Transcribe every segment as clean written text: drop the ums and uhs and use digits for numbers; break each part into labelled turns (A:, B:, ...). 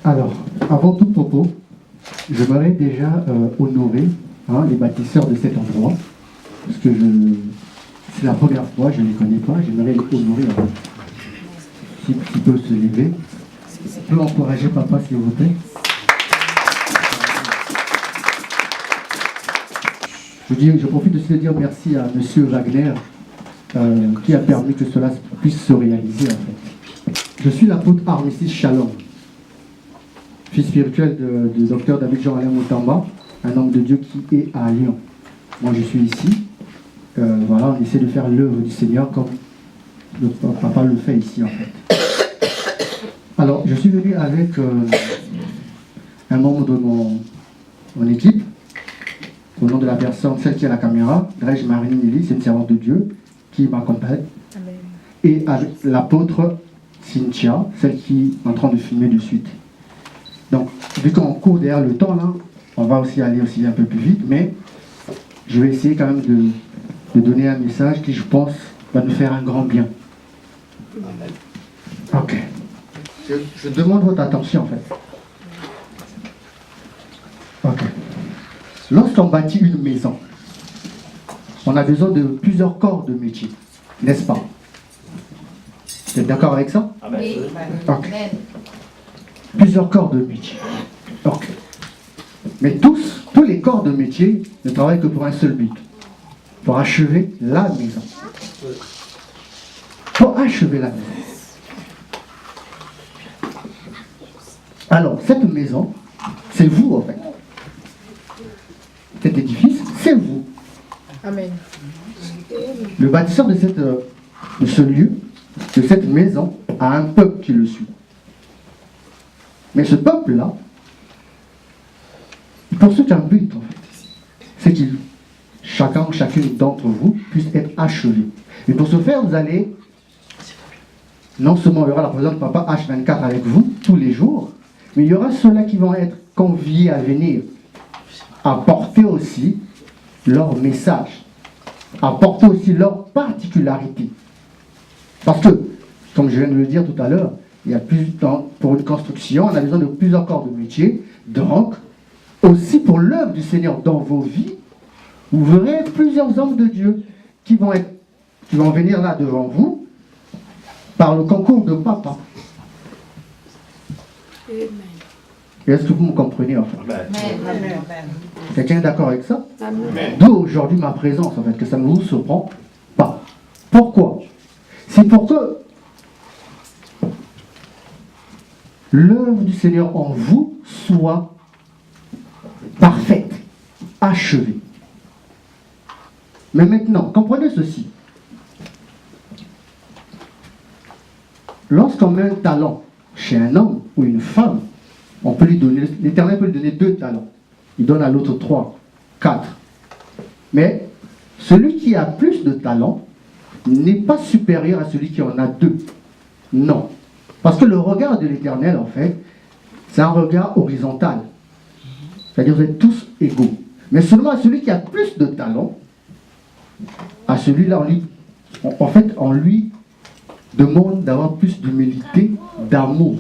A: Alors, avant tout propos, j'aimerais déjà honorer les bâtisseurs de cet endroit, parce que c'est la première fois, je ne les connais pas, j'aimerais les honorer. S'il peut se lever. Je peux encourager papa, s'il vous plaît. Je profite aussi de dire merci à monsieur Wagner, qui a permis que cela puisse se réaliser, en fait. Je suis l'apôtre Armistice Shalom, fils spirituel du docteur David Jean-Alain Moutamba, un homme de Dieu qui est à Lyon. Moi, je suis ici. Voilà, on essaie de faire l'œuvre du Seigneur comme le papa le fait ici, en fait. Alors, je suis venu avec un membre de mon équipe, au nom de la personne, celle qui est à la caméra, Grège Marine Nelly, c'est une servante de Dieu qui m'accompagne. Et avec l'apôtre Cynthia, celle qui est en train de filmer de suite. Donc, vu qu'on court derrière le temps, là, on va aussi aller aussi un peu plus vite, mais je vais essayer quand même de donner un message qui, je pense, va nous faire un grand bien. Ok. Je demande votre attention, en fait. Ok. Lorsqu'on bâtit une maison, on a besoin de plusieurs corps de métier, n'est-ce pas? Vous êtes d'accord avec ça?
B: Oui.
A: Ok. Plusieurs corps de métier. Ok. Mais tous les corps de métier ne travaillent que pour un seul but, pour achever la maison. Pour achever la maison. Alors, cette maison, c'est vous, en fait. Cet édifice, c'est vous.
B: Amen.
A: Le bâtisseur de ce lieu, de cette maison, a un peuple qui le suit. Mais ce peuple-là, il poursuit un but, en fait. C'est que chacune d'entre vous puisse être achevé. Et pour ce faire, vous allez, non seulement il y aura la présence de Papa H24 avec vous, tous les jours, mais il y aura ceux-là qui vont être conviés à venir, apporter aussi leur message, apporter aussi leur particularité. Parce que, comme je viens de le dire tout à l'heure, il y a plus de temps pour une construction, on a besoin de plusieurs corps de métier. Donc, aussi pour l'œuvre du Seigneur dans vos vies, vous verrez plusieurs hommes de Dieu qui vont venir là devant vous par le concours de Papa. Est-ce que vous me comprenez, en fait?
B: Amen.
A: Quelqu'un est d'accord avec ça?
B: Amen.
A: D'où aujourd'hui ma présence, en fait, que ça ne vous surprend pas. Pourquoi? C'est pour que l'œuvre du Seigneur en vous soit parfaite, achevée. Mais maintenant, comprenez ceci. Lorsqu'on met un talent chez un homme ou une femme, on peut lui donner, l'Éternel peut lui donner 2 talents. Il donne à l'autre 3, 4. Mais celui qui a plus de talents n'est pas supérieur à celui qui en a 2. Non. Parce que le regard de l'Éternel, en fait, c'est un regard horizontal. C'est-à-dire que vous êtes tous égaux. Mais seulement à celui qui a plus de talents, à celui-là, on lui demande d'avoir plus d'humilité, d'amour.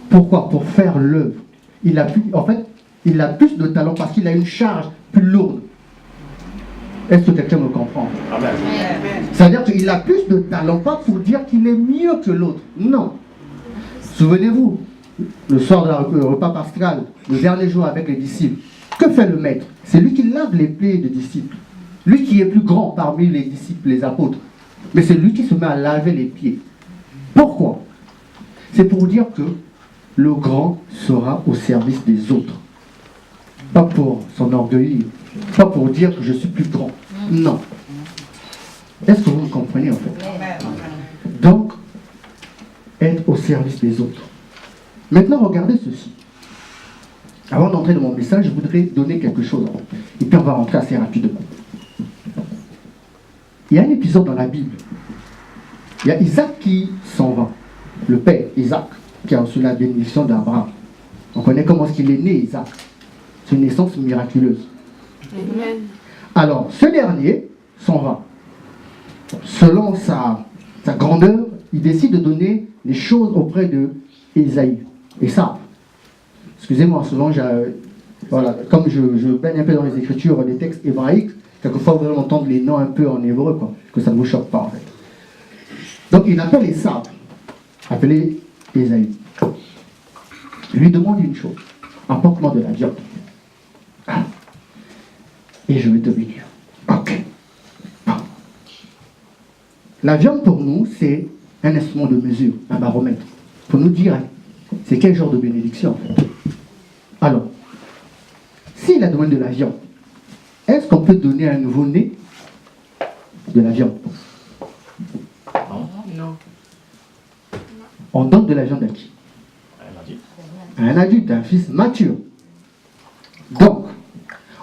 A: Pourquoi? Pour faire l'œuvre. Il a plus de talent parce qu'il a une charge plus lourde. Est-ce que quelqu'un me comprend?
B: Amen.
A: C'est-à-dire qu'il a plus de talent, pas pour dire qu'il est mieux que l'autre. Non. Souvenez-vous, le soir de repas pastoral, le dernier jour avec les disciples, que fait le maître? C'est lui qui lave les plaies des disciples. Lui qui est plus grand parmi les disciples, les apôtres. Mais c'est lui qui se met à laver les pieds. Pourquoi? C'est pour dire que le grand sera au service des autres. Pas pour s'enorgueillir. Pas pour dire que je suis plus grand. Non. Est-ce que vous me comprenez, en fait? Donc, être au service des autres. Maintenant, regardez ceci. Avant d'entrer dans mon message, je voudrais donner quelque chose. Et puis on va rentrer assez rapidement. Il y a un épisode dans la Bible. Il y a Isaac qui s'en va. Le père Isaac, qui a reçu la bénédiction d'Abraham. On connaît comment est-ce qu'il est né, Isaac. C'est une naissance miraculeuse.
B: Amen.
A: Alors, ce dernier s'en va. Selon sa grandeur, il décide de donner les choses auprès de Ésaü. et sabre. Excusez-moi, souvent, voilà, comme je baigne un peu dans les écritures, des textes hébraïques, quelquefois vous allez entendre les noms un peu en hébreu, quoi, que ça ne vous choque pas en fait. Donc il appelle les sabres, appelé Ésaü. Il lui demande une chose, apporte-moi de la viande. Ah. Et je vais te bénir. Ok. Bon. La viande pour nous, c'est un instrument de mesure, un baromètre. Pour nous dire, c'est quel genre de bénédiction en fait. Alors, s'il a demandé de la viande, est-ce qu'on peut donner à un nouveau-né de la viande?
B: Non.
A: On donne de la viande à qui? À un adulte, à un fils mature. Donc,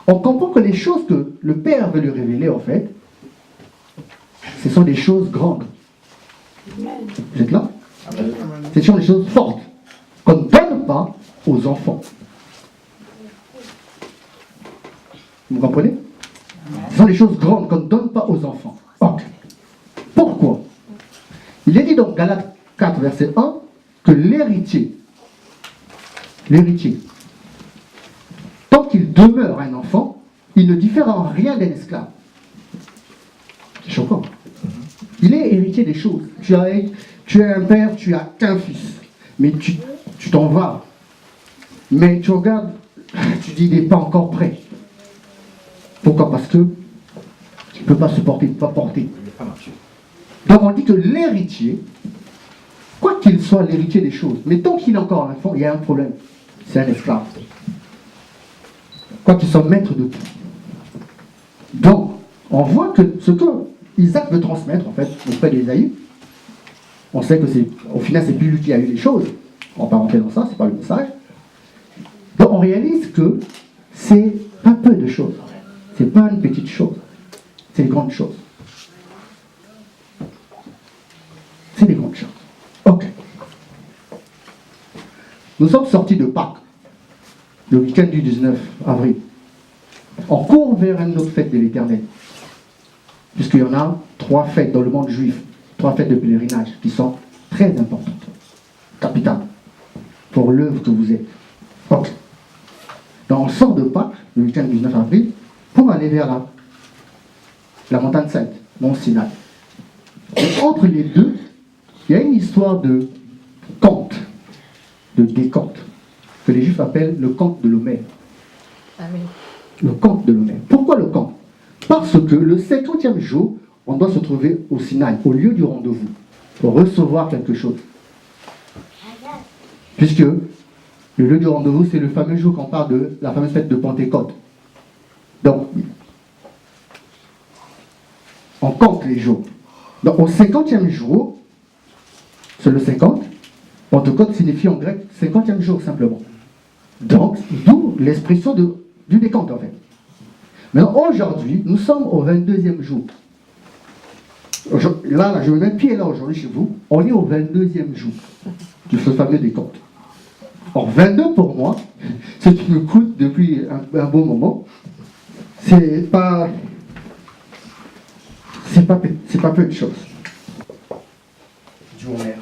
A: on comprend que les choses que le Père veut lui révéler, en fait, ce sont des choses grandes. Vous êtes là? Ce sont des choses fortes qu'on ne donne pas aux enfants. Vous comprenez? Ce sont des choses grandes qu'on ne donne pas aux enfants. Ok. Pourquoi? Il est dit dans Galates 4, verset 1, que l'héritier, tant qu'il demeure un enfant, il ne diffère en rien d'un esclave. C'est choquant. Il est héritier des choses. Tu as un père, tu as qu'un fils. Mais tu t'en vas. Mais tu regardes, tu dis, il n'est pas encore prêt. Pourquoi? Parce que il ne peut pas se porter, il ne peut pas porter. Donc on dit que l'héritier, quoi qu'il soit l'héritier des choses, mais tant qu'il est encore un enfant, il y a un problème. C'est un esclave. Quoi qu'il soit maître de tout. Donc, on voit que ce que Isaac veut transmettre, en fait, auprès d'Ésaü, on sait que au final, c'est plus lui qui a eu les choses. On va pas rentrer dans ça, c'est pas le message. Donc, on réalise que c'est pas peu de choses. C'est pas une petite chose. C'est une grande chose. C'est des grandes choses. Ok. Nous sommes sortis de Pâques, le week-end du 19 avril. On court vers une autre fête de l'Éternel. Puisqu'il y en a 3 fêtes dans le monde juif, 3 fêtes de pèlerinage qui sont très importantes, capitales, pour l'œuvre que vous êtes. Ok. Donc on sort de Pâques, le week-end du 19 avril, pour aller vers la montagne sainte, Mont Sinaï. Et entre les deux, il y a une histoire de conte, de décompte, que les Juifs appellent le conte de l'Homère.
B: Amen.
A: Le conte de l'Homère. Pourquoi le conte? Parce que le 50e jour, on doit se trouver au Sinaï, au lieu du rendez-vous, pour recevoir quelque chose. Puisque le lieu du rendez-vous, c'est le fameux jour qu'on parle de la fameuse fête de Pentecôte. Donc, on compte les jours. Donc, au 50e jour, c'est le 50, Pentecôte signifie en grec 50e jour simplement. Donc, d'où l'expression du décompte en fait. Maintenant, aujourd'hui, nous sommes au 22e jour. Là, je mets même pied là aujourd'hui chez vous. On est au 22e jour de ce fameux décompte. Or, 22 pour moi, ce qui me coûte depuis un bon moment, c'est pas peu de choses. Du Homer.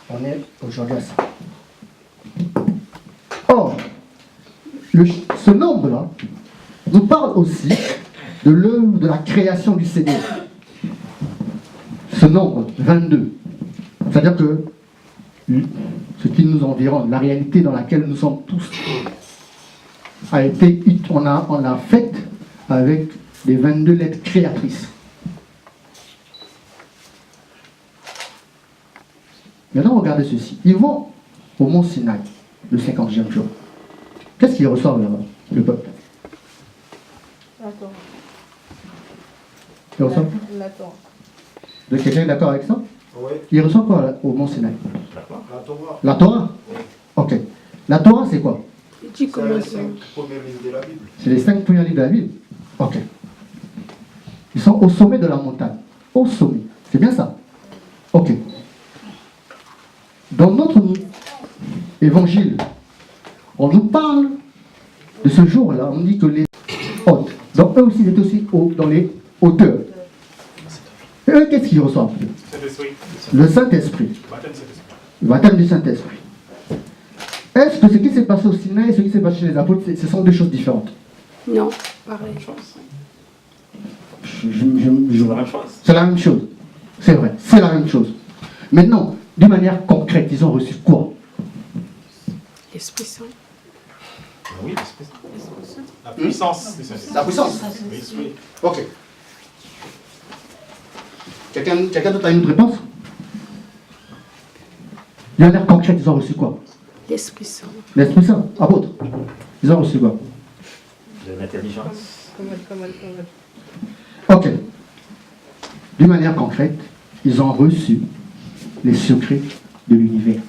A: On est aujourd'hui à ça. Or, ce nombre-là nous parle aussi de l'œuvre de la création du Seigneur. Ce nombre, 22. C'est-à-dire que ce qui nous environne, la réalité dans laquelle nous sommes tous, on l'a faite avec les 22 lettres créatrices. Maintenant, regardez ceci. Ils vont au mont Sinaï, le 50e jour. Qu'est-ce qu'ils reçoivent là-bas, le peuple?
B: La Torah.
A: Ils reçoivent
B: La Torah.
A: De quelqu'un est d'accord avec ça?
C: Oui.
A: Ils reçoivent quoi là, au mont Sinaï?
C: La Torah.
A: La Torah?
C: Oui.
A: Ok. La Torah, c'est quoi?
B: Petit
C: C'est les
B: commencement.
C: 5 premiers livres de la Bible.
A: C'est les 5 premiers livres de la Bible. Ok. Ils sont au sommet de la montagne. Au sommet. C'est bien ça? Ok. Dans notre évangile, on nous parle de ce jour-là. On dit que les hôtes, donc eux aussi, ils étaient aussi dans les hauteurs. Eux, qu'est-ce qu'ils reçoivent?
C: Saint-Esprit.
A: Le Saint-Esprit.
C: Baptême Saint-Esprit.
A: Le baptême du Saint-Esprit. Est-ce que ce qui s'est passé au Sinaï et ce qui s'est passé chez les apôtres, ce sont deux choses différentes?
D: Non, pareil.
A: C'est la même chose. C'est vrai, c'est la même chose. Maintenant, de manière concrète, ils ont reçu quoi?
D: L'Esprit Saint.
C: Oui, l'Esprit Saint. La puissance du Saint-Esprit.
A: La puissance.
C: Oui.
A: Ok. Quelqu'un d'autre a une autre réponse? De manière concrète, ils ont reçu quoi?
D: L'Esprit Saint.
A: L'Esprit Saint, apôtre. Ils ont reçu quoi?
E: De l'intelligence.
A: Ok. D'une manière concrète, ils ont reçu les secrets de l'univers.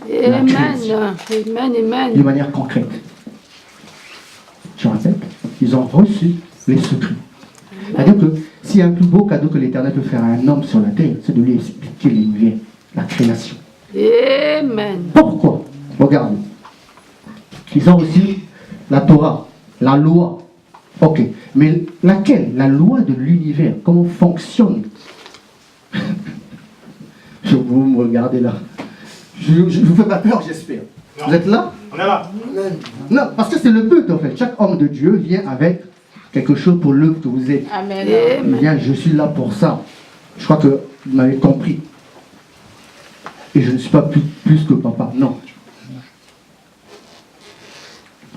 D: Amen.
A: création.
D: Amen, amen.
A: D'une manière concrète. Je répète, ils ont reçu les secrets. C'est-à-dire que s'il y a un plus beau cadeau que l'Éternel peut faire à un homme sur la terre, c'est de lui expliquer l'univers, la création.
D: Amen.
A: Pourquoi? Regardez. Ils ont reçu la Torah, la loi. Ok. Mais laquelle? La loi de l'univers. Comment fonctionne? Vous me regardez là. Je ne vous fais pas peur, j'espère.
C: Non.
A: Vous êtes là?
C: On est là.
A: Non, parce que c'est le but en fait. Chaque homme de Dieu vient avec quelque chose pour l'œuvre que vous êtes.
B: Amen.
A: Il vient, je suis là pour ça. Je crois que vous m'avez compris. Et je ne suis pas plus que papa. Non.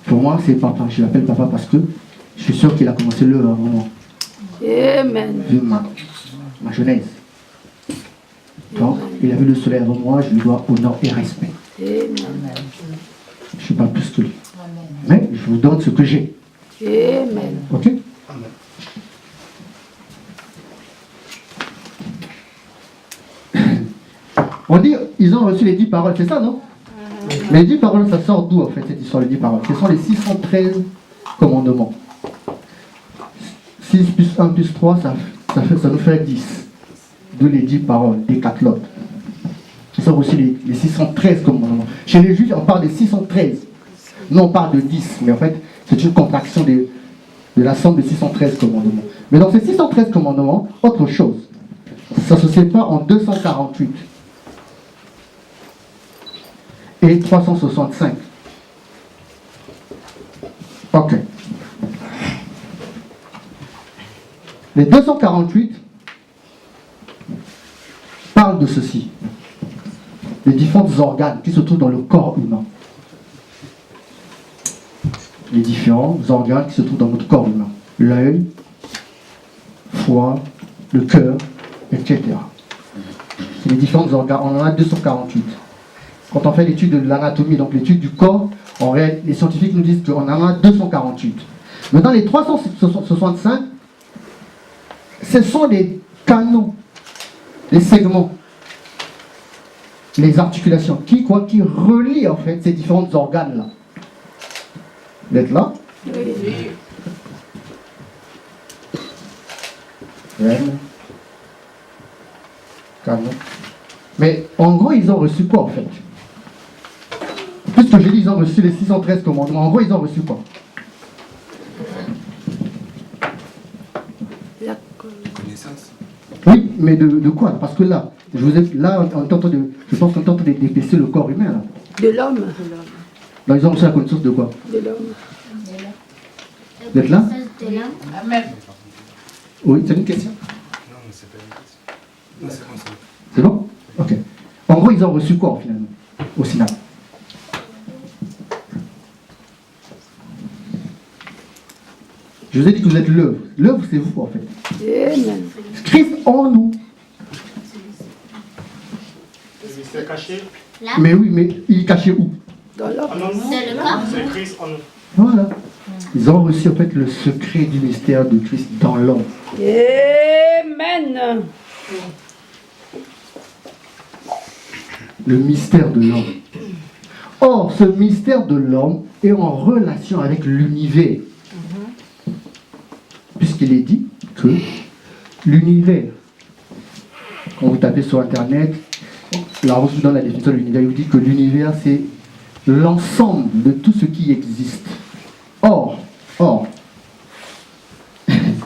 A: Pour moi, c'est papa. Je l'appelle papa parce que je suis sûr qu'il a commencé l'œuvre avant moi.
D: Amen.
A: Vu ma jeunesse. Donc, il a vu le soleil avant moi, je lui dois honneur et respect.
D: Amen.
A: Je ne suis pas plus que lui. Mais je vous donne ce que j'ai.
D: Amen.
A: Ok? On dit, ils ont reçu les 10 paroles, c'est ça, non? Les 10 paroles, ça sort d'où, en fait, cette histoire, les 10 paroles? Ce sont les 613 commandements. 6 plus 1 plus 3, ça nous fait 10. D'où les 10 paroles, des 4 lots. Ils ont reçu les 613 commandements. Chez les Juifs, on parle des 613. Nous, on parle de 10, mais en fait, c'est une contraction de la somme des 613 commandements. Mais dans ces 613 commandements, autre chose. Ça se sépare en 248 et 365. Ok. Les 248 parlent de ceci. Les différents organes qui se trouvent dans le corps humain. Les différents organes qui se trouvent dans notre corps humain. L'œil, foie, le cœur, etc. C'est les différents organes. On en a 248. Quand on fait l'étude de l'anatomie, donc l'étude du corps, en réalité, les scientifiques nous disent qu'on en a 248. Mais dans les 365, ce sont les canaux, les segments, les articulations qui relient en fait ces différents organes-là. Vous êtes là?
D: Oui.
A: Canaux. Mais en gros, ils ont reçu quoi en fait? Puisque j'ai dit ils ont reçu les 613 commandements, en gros, ils ont reçu quoi?
D: La
F: Connaissance.
A: Oui, mais de quoi? Parce que là, je pense qu'on est en train d'épaissir le corps humain là.
D: de l'homme.
A: Donc ils ont reçu la connaissance de quoi?
D: De l'homme.
A: Vous êtes là?
B: Amen.
A: Oui, c'est une question.
F: Non, mais c'est pas une question. Non, c'est comme ça.
A: C'est bon? Ok. En gros, ils ont reçu quoi finalement au Sinaï? Je vous ai dit que vous êtes l'œuvre. L'œuvre, c'est vous en fait.
D: Amen.
A: Christ en nous.
C: Le mystère caché.
A: Mais oui, mais il est caché où?
D: Dans l'homme.
C: En nous.
B: C'est le corps.
C: C'est Christ en nous.
A: Voilà. Ils ont reçu en fait le secret du mystère de Christ dans l'homme.
D: Amen.
A: Le mystère de l'homme. Or, ce mystère de l'homme est en relation avec l'univers. Puisqu'il est dit que l'univers, quand vous tapez sur Internet, là on vous donne la définition de l'univers, il vous dit que l'univers c'est l'ensemble de tout ce qui existe. Or,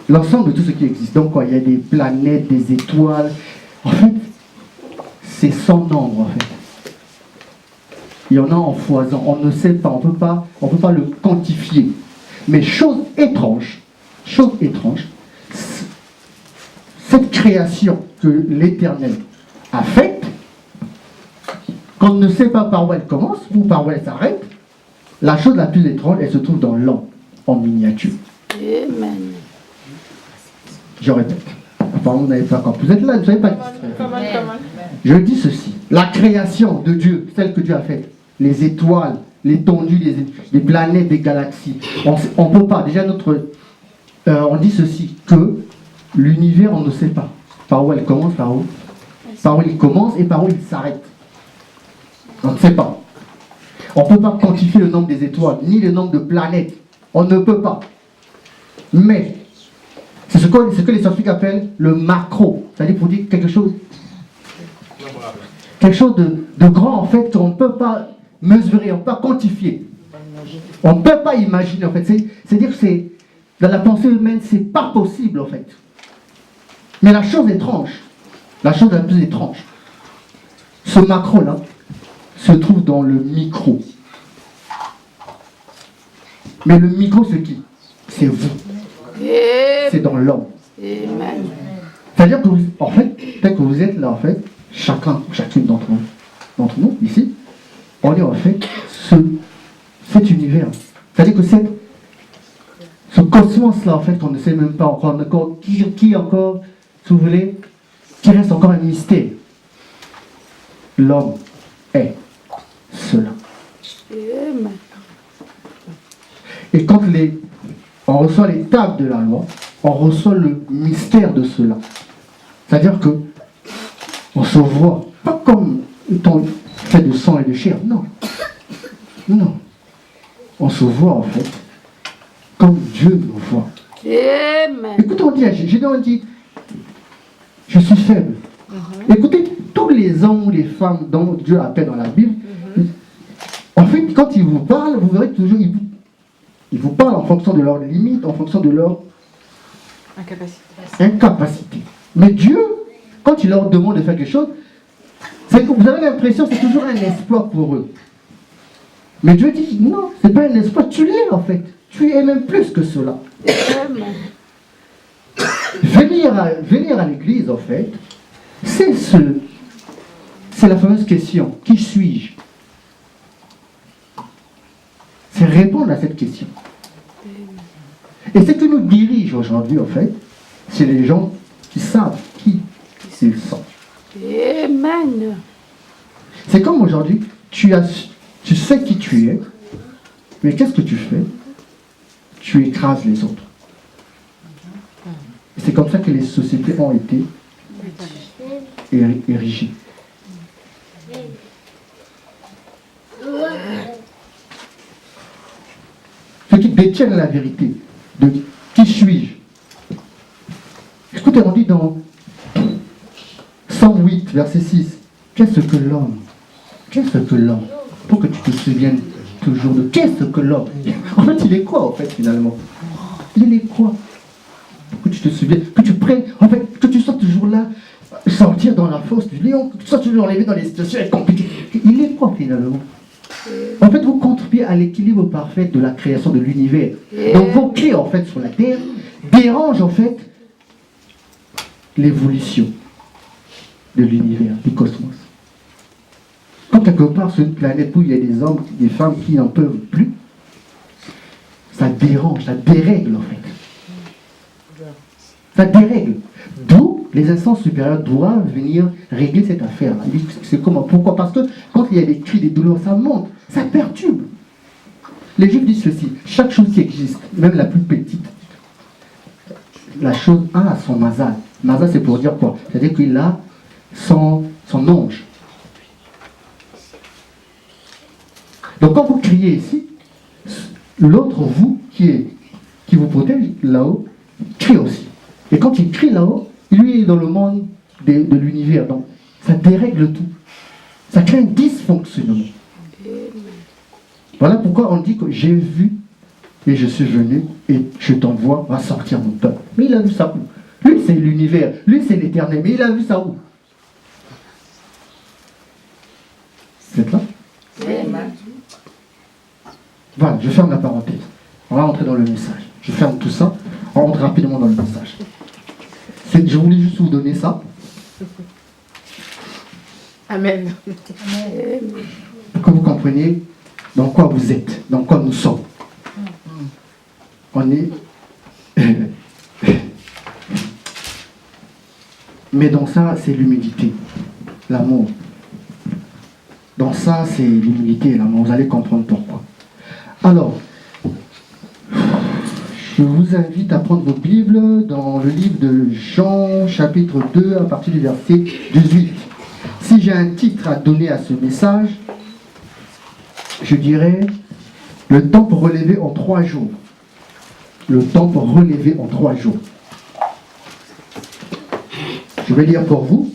A: l'ensemble de tout ce qui existe. Donc, quoi, il y a des planètes, des étoiles. En fait, c'est sans nombre, en fait. Il y en a en foison. On ne sait pas, on peut pas le quantifier. Mais chose étrange, cette création que l'Éternel a faite, qu'on ne sait pas par où elle commence ou par où elle s'arrête, la chose la plus étrange, elle se trouve dans l'homme, en miniature.
D: Amen.
A: Je répète. Apparemment, vous n'avez pas compris. Vous êtes là, vous ne savez pas.
B: Comment?
A: Je dis ceci. La création de Dieu, celle que Dieu a faite, les étoiles, l'étendue des planètes, des galaxies, on ne peut pas. Déjà, on dit ceci, que l'univers, on ne sait pas. Par où elle commence, par où il commence et par où il s'arrête. On ne sait pas. On ne peut pas quantifier le nombre des étoiles, ni le nombre de planètes. On ne peut pas. Mais, c'est ce que les scientifiques appellent le macro. C'est-à-dire pour dire quelque chose de grand, en fait, qu'on ne peut pas mesurer, on ne peut pas quantifier. On ne peut pas imaginer, en fait. C'est-à-dire que dans la pensée humaine, c'est pas possible, en fait. Mais la chose étrange, la chose la plus étrange, ce macro-là se trouve dans le micro. Mais le micro, c'est qui? C'est vous. C'est dans l'homme.
D: Amen.
A: C'est-à-dire que en fait, peut-être que vous êtes là, en fait, chacune d'entre nous, ici, on est en fait cet univers. C'est-à-dire que ce cosmos-là, en fait, qu'on ne sait même pas encore, qui encore, si vous voulez, qui reste encore un mystère. L'homme est cela.
D: Amen.
A: Et quand on reçoit les tables de la loi, on reçoit le mystère de cela. C'est-à-dire que on se voit, pas comme étant fait de sang et de chair, non. Non. On se voit en fait comme Dieu nous voit.
D: Amen.
A: Écoutez, on dit, je suis faible. Écoutez, tous les hommes ou les femmes dont Dieu appelle dans la Bible, en fait, quand ils vous parlent, vous verrez toujours, ils vous parlent en fonction de leurs limites, en fonction de leur incapacité. Mais Dieu, quand il leur demande de faire quelque chose, vous avez l'impression que c'est toujours un exploit pour eux. Mais Dieu dit, non, c'est pas un exploit, tu l'es en fait. Tu es même plus que cela.
D: Amen.
A: Venir à l'église, en fait, c'est la fameuse question, qui suis-je? C'est répondre à cette question. Et ce qui nous dirige aujourd'hui, en fait, c'est les gens qui savent qui ils sont.
D: Amen.
A: C'est comme aujourd'hui, tu sais qui tu es, mais qu'est-ce que tu fais? Tu écrases les autres. Et c'est comme ça que les sociétés ont été érigées. Ceux qui détiennent la vérité de qui suis-je. Écoutez, on dit dans 108, verset 6, qu'est-ce que l'homme? Qu'est-ce que l'homme? Pour que tu te souviennes toujours de qu'est-ce que l'homme? En fait, il est quoi, en fait, finalement? Il est quoi? Pour que tu te souviennes, que tu prennes, en fait, que tu sois toujours là, sortir dans la fosse du lion, que tu sois toujours enlevé dans les situations compliquées. Il est quoi, finalement? En fait, vous contribuez à l'équilibre parfait de la création de l'univers. Donc, vos cris, en fait, sur la Terre, dérangent, en fait, l'évolution de l'univers, du cosmos. Quand quelque part sur une planète où il y a des hommes, des femmes qui n'en peuvent plus, ça dérange, ça dérègle en fait. Ça dérègle. D'où les instances supérieures doivent venir régler cette affaire-là. C'est comment? Pourquoi? Parce que quand il y a des cris, des douleurs, ça monte, ça perturbe. Les Juifs disent ceci, chaque chose qui existe, même la plus petite, la chose a son mazal. Mazal, c'est pour dire quoi? C'est-à-dire qu'il a son ange. Donc quand vous criez ici, l'autre vous qui vous protège là-haut, crie aussi. Et quand il crie là-haut, lui est dans le monde de l'univers. Donc ça dérègle tout. Ça crée un dysfonctionnement. Voilà pourquoi on dit que j'ai vu et je suis venu et je t'envoie à sortir mon peuple. Mais il a vu ça où? Lui, c'est l'univers, lui, c'est l'éternel, mais il a vu ça où? Vous êtes là?
B: Amen.
A: Voilà, je ferme la parenthèse. On va entrer dans le message. Je ferme tout ça, on rentre rapidement dans le message. Je voulais juste vous donner ça,
B: Amen.
A: pour que vous compreniez dans quoi vous êtes, dans quoi nous sommes. On est... Mais dans ça, c'est l'humilité, l'amour. Dans ça, c'est l'humilité et l'amour. Vous allez comprendre pourquoi. Alors, je vous invite à prendre vos Bibles dans le livre de Jean, chapitre 2, à partir du verset 18. Si j'ai un titre à donner à ce message, je dirais « Le temps pour relever en 3 jours ». Le temps pour relever en 3 jours. Je vais lire pour vous.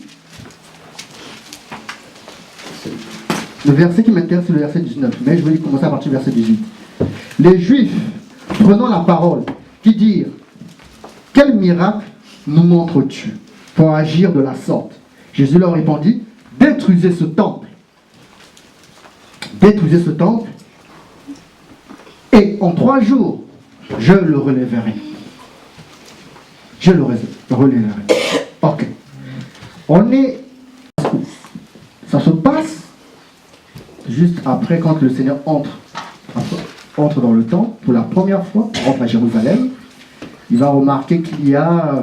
A: Le verset qui m'intéresse, c'est le verset 19. Mais je vais commencer à partir du verset 18. Les Juifs, prenant la parole, qui dirent « Quel miracle nous montres-tu pour agir de la sorte ?» Jésus leur répondit « Détruisez ce temple. Détruisez ce temple. Et en 3 jours, je le relèverai. Je le relèverai. » Ok. On est... Ça se passe juste après quand le Seigneur entre dans le temple pour la première fois, entre à Jérusalem. Il va remarquer qu'il y a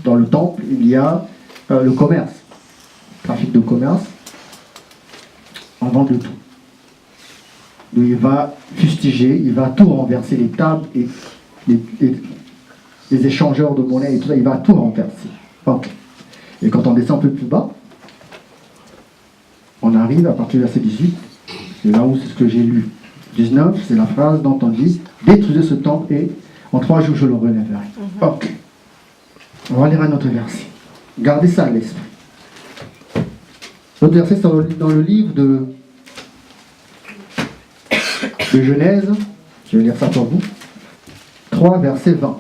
A: dans le temple, il y a le commerce, trafic de commerce, en vente de tout. Donc il va fustiger, il va tout renverser, les tables et les échangeurs de monnaie et tout ça, il va tout renverser. Ok. Et quand on descend un peu plus bas, on arrive à partir du verset 18, c'est là où c'est ce que j'ai lu. 19, c'est la phrase dont on dit « Détruisez ce temple et en 3 jours je le relèverai. » Ok. On va lire un autre verset. Gardez ça à l'esprit. L'autre verset, c'est dans le livre de Genèse. Je vais lire ça pour vous. 3, verset 20.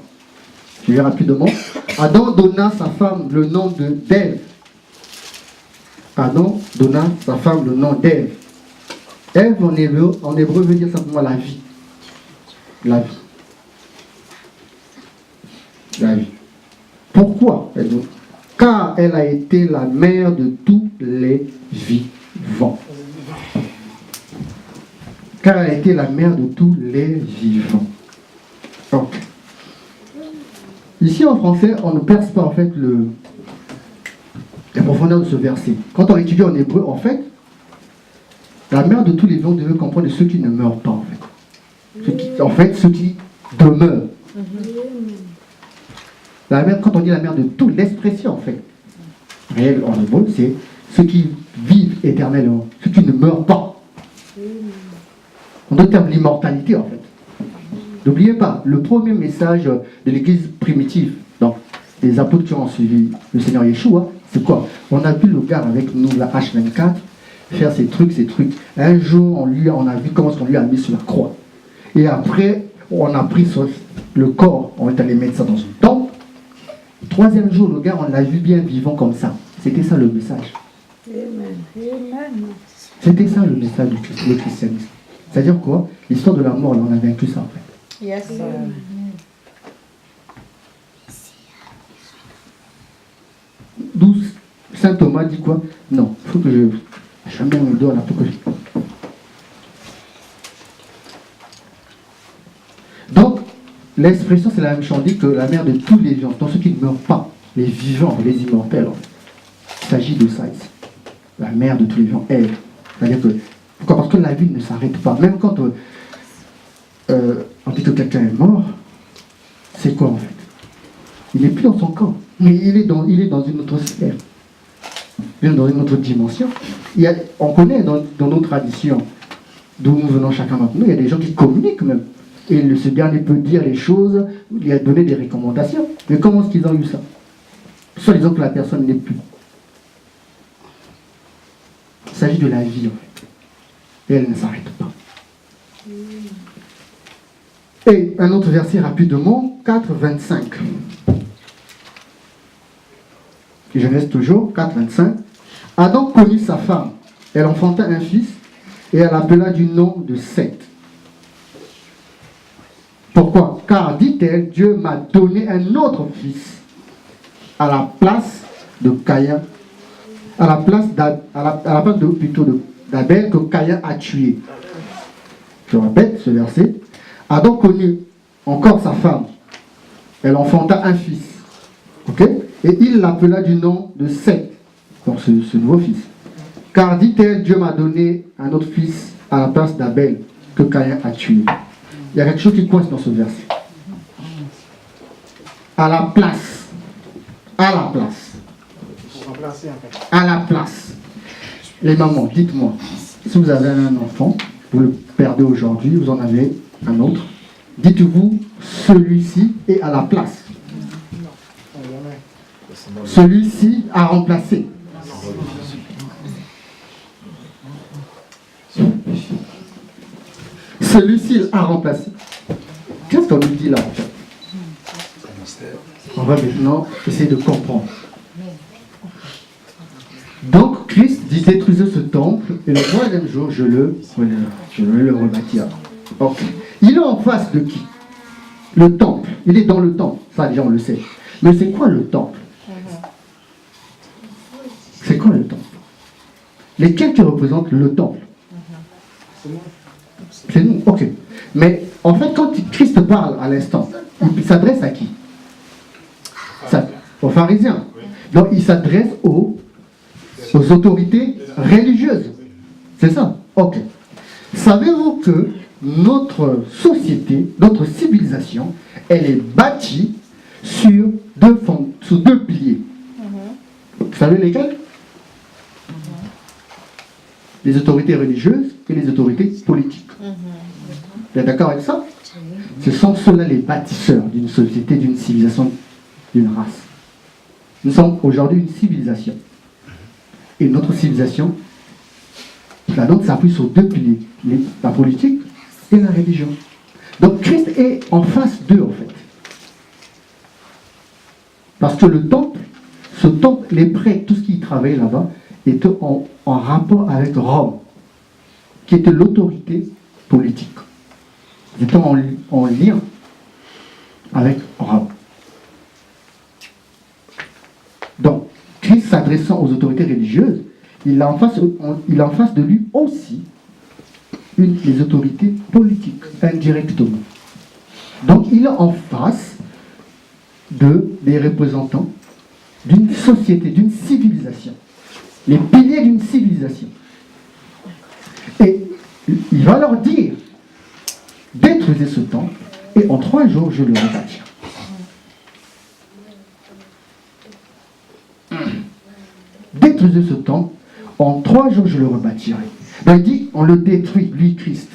A: Je vais rapidement. Adam donna sa femme le nom d'Ève. Adam donna sa femme le nom d'Ève. Ève en hébreu veut dire simplement la vie. La vie. La vie. Pourquoi? Car elle a été la mère de tous les vivants. Car elle a été la mère de tous les vivants. Donc, ici en français, on ne perce pas en fait la profondeur de ce verset. Quand on étudie en hébreu, en fait, la mère de tous les vivants devait comprendre ceux qui ne meurent pas, en fait. Ceux qui demeurent. La mère, quand on dit la mère de tous, l'expression, en fait, réelle en hébreu, c'est ceux qui vivent éternellement, ceux qui ne meurent pas. On donne le terme l'immortalité, en fait. N'oubliez pas, le premier message de l'église primitive, donc les apôtres qui ont suivi le Seigneur Yeshua, c'est quoi? On a vu le gars avec nous, la H24, faire ces trucs. Un jour, on a vu comment on lui a mis sur la croix. Et après, on a pris le corps, on est allé mettre ça dans un temple. Le 3e jour, le gars, on l'a vu bien vivant comme ça. C'était ça le message. C'était ça le message du christianisme. C'est-à-dire quoi? L'histoire de la mort, là, on a vaincu ça en fait.
B: Yes.
A: D'où Saint Thomas dit quoi? Non, il faut que je mets mon doigt là pour que Donc, l'expression c'est la même chose, on dit que la mère de tous les vivants, donc ceux qui ne meurent pas, les vivants, les immortels. Il s'agit de ça ici. La mère de tous les vivants, elle. C'est-à-dire que, pourquoi? Parce que la vie ne s'arrête pas. Même quand on dit que quelqu'un est mort, c'est quoi en fait? Il n'est plus dans son corps, mais il est dans une autre sphère. Il est dans une autre dimension. On connaît dans nos traditions, d'où nous venons chacun d'entre nous, il y a des gens qui communiquent même. Et ce dernier peut dire les choses, il a donné des recommandations. Mais comment est-ce qu'ils ont eu ça? Soit disant que la personne n'est plus. Il s'agit de la vie en fait. Et elle ne s'arrête pas. Et un autre verset rapidement, 4, 25. Je reste toujours, 4, 25. Adam connut sa femme. Elle enfanta un fils et elle l'appela du nom de Seth. Pourquoi? Car, dit-elle, Dieu m'a donné un autre fils à la place de Caïn, à la place d'Abel que Caïn a tué. Je répète ce verset. Adam connut encore sa femme. Elle enfanta un fils. Ok? Et il l'appela du nom de Seth, donc ce nouveau fils. Car, dit-elle, Dieu m'a donné un autre fils à la place d'Abel que Caïn a tué. Il y a quelque chose qui coince dans ce verset. À la place. À la place. À la place. Les mamans, dites-moi, si vous avez un enfant, vous le perdez aujourd'hui, vous en avez un autre, dites-vous, celui-ci est à la place. Celui-ci a remplacé. Celui-ci a remplacé. Qu'est-ce qu'on nous dit là en fait? On va maintenant essayer de comprendre. Donc Christ dit détruisez ce temple et le troisième jour je vais le rebâtir. Ok. Il est en face de qui? Le temple. Il est dans le temple. Ça déjà on le sait. Mais c'est quoi le temple? C'est quoi le temple? Lesquels qui représentent le temple? C'est nous, ok. Mais en fait, quand Christ parle à l'instant, il s'adresse à qui? Aux pharisiens. Donc il s'adresse aux autorités religieuses. C'est ça? Ok. Savez-vous que notre société, notre civilisation, elle est bâtie sur deux piliers? Vous savez lesquels? Les autorités religieuses et les autorités politiques. Vous êtes d'accord avec ça? Ce sont ceux-là les bâtisseurs d'une société, d'une civilisation, d'une race. Nous sommes aujourd'hui une civilisation. Et notre civilisation, la nôtre s'appuie sur deux piliers, la politique et la religion. Donc Christ est en face d'eux en fait. Parce que le temple, ce temple, les prêtres, tout ce qui travaillait là-bas, était en rapport avec Rome, qui était l'autorité politique. Ils étaient en lien avec Rome. Donc, Christ s'adressant aux autorités religieuses, il a en face de lui aussi les autorités politiques, indirectement. Donc, il est en face des représentants d'une société, d'une civilisation. Les piliers d'une civilisation. Et il va leur dire, détruisez ce temple, et en 3 jours, je le rebâtirai. Détruisez ce temple, en 3 jours, je le rebâtirai. Donc il dit, on le détruit, lui, Christ.